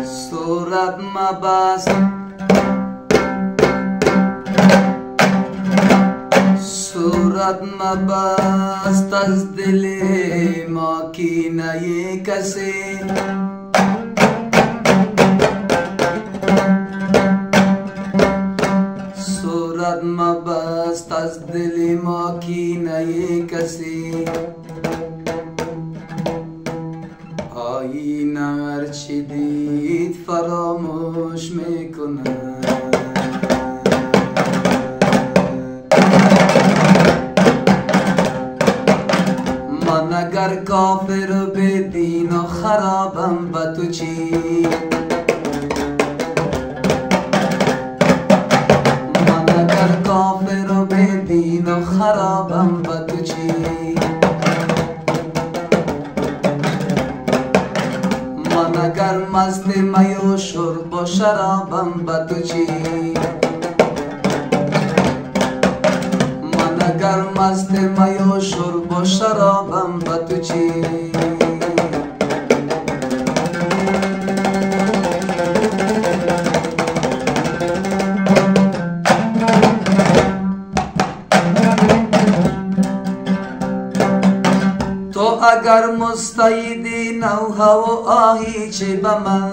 صورت مبست صورت مبست از دل ما کینه کسی صورت مبست از دل ما کینه کسی آینه هرچی دید فراموش میکنه من اگر کافر و به دین و خرابم به تو چی من اگر کافر و به دین و خرابم به تو چی من اگر مست می و شرب و شرابم به تو چی من اگر مست می و شرب و شرابم به تو چی تو اگر مستعدی نوحه و آهی چه به من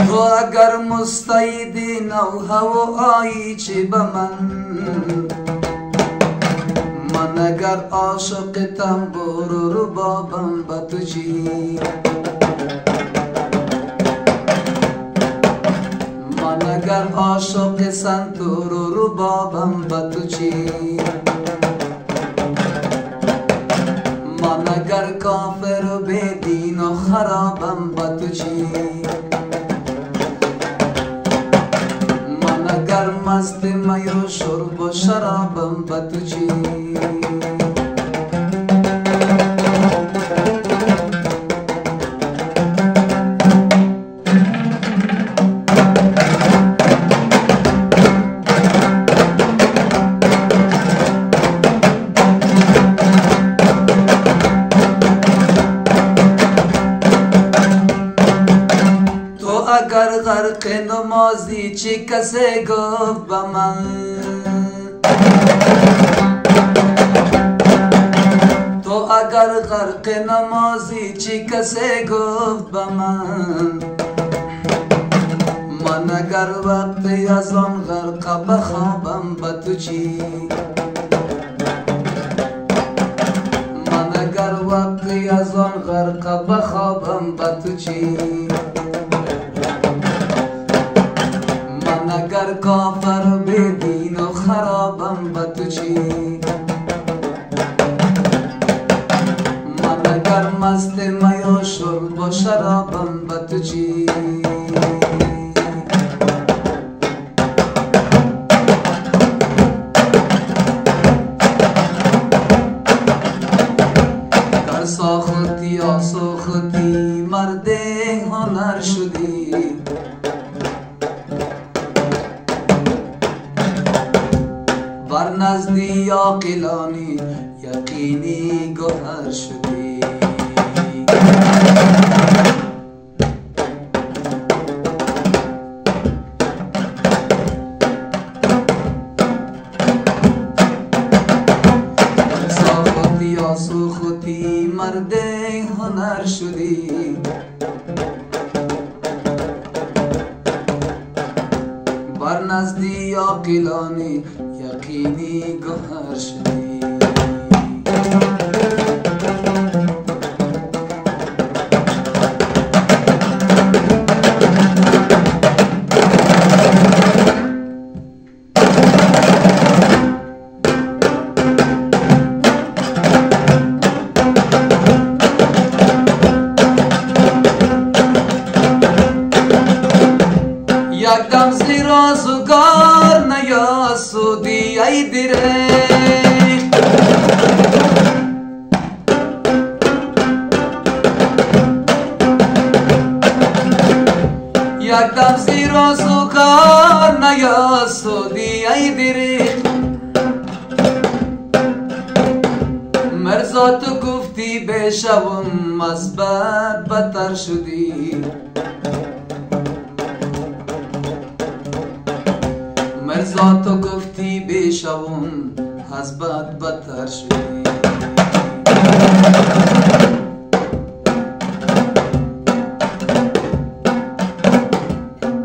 تو اگر مستعدی نوحه و آهی چه به من من اگر عاشق تنبور و ربابم به تو چی من اگر عاشق سنتور و ربابم به تو چی من اگر کافر و به دین و خرابم به تو چی من اگر مست می و شرب و شرابم به تو چی اگر غرق نمازی چی کسی گفت به من تو اگر غرق نمازی چی کسی گفت به من من اگر وقتی از آن غرق بخوابم به تو چی من اگر وقتی از آن غرق بخوابم به تو چی من اگر کافر به دین و خرابم به تو چی من اگر مست می و شرب و شرابم به تو چی در ساختی یا سوختی مرد هنر شدی بر نزدی عاقلانی یقینی گوهر شدی ساختی یا سوختی مرد هنر شدی بر نزدی عاقلانی یقینی گوهر شدی یکدم زیر آزگار نیاسودی ای دیره یکدم زیر و زوکار نیاسودی ای دریغ مرزا تو گفتی بشوم از بد بدتر شدی مرزا تو گفتی بشوم از بد بدتر شدی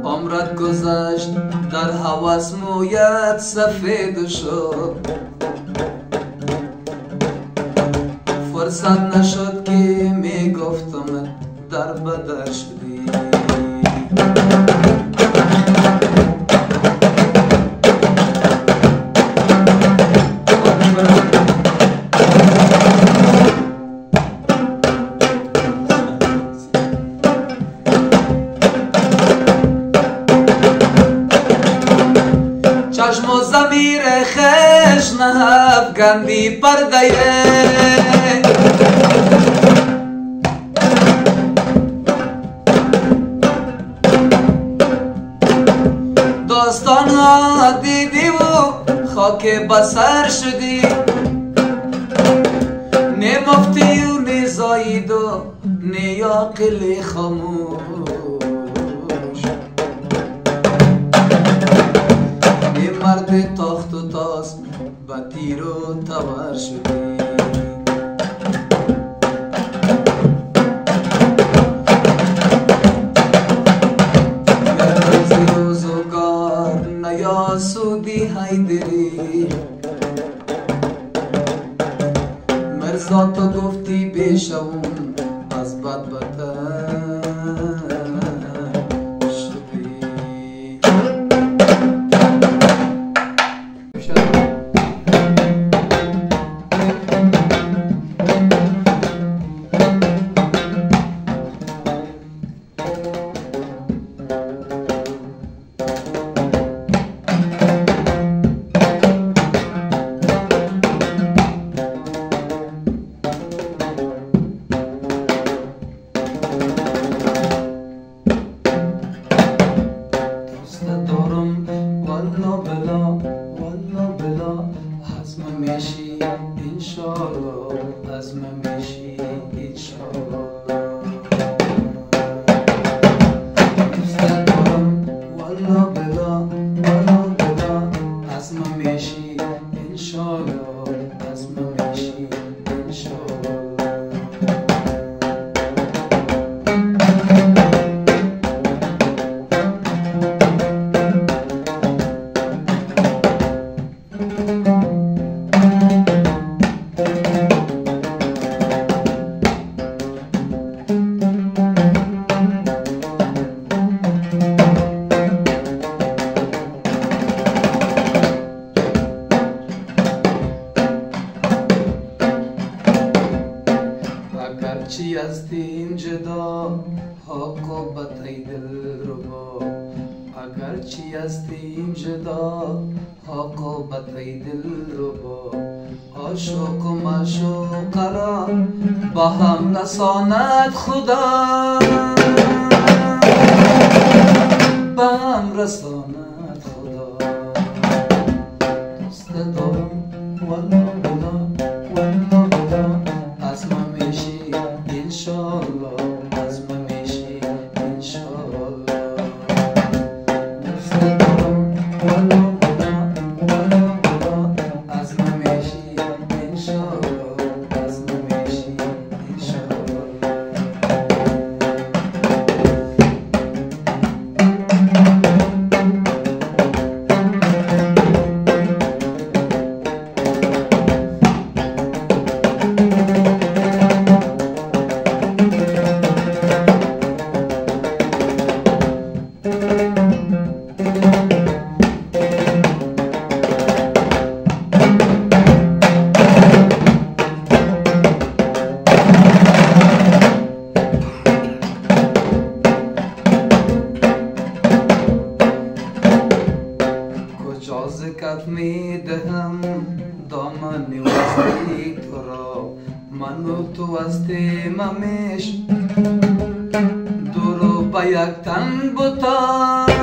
عمرت گذشت در هوس مویت سفید شد فرصت نشد که می گفتم در بدر شدی چشم و ضمیر خشن افگندی پرده داستان ها دیدی و خاک بسر شدی نه مفتی و نه زاید و نه عاقل خاموش نه مرد تاخت و تاس با تیر و تبر شدی نیاسودی حیدری مرزا تو گفتی بشوم از بد بدتر شدی چی هستیم جدا حاقبت ای دل ربا اگر چی هستیم جدا حاقبت ای دل ربا عاشق و معشوق را با هم رساند خدا با هم رساند خدا دوست دارم والا بلا والا بلا از من میشی انشالله از من میشی انشالله دوست دارم والا بلا والا بلا از من میشی انشالله از من میشی انشالله کف می دهم دامن وسطی تو را من و تو هستیم همیش دور و یک تن بوتا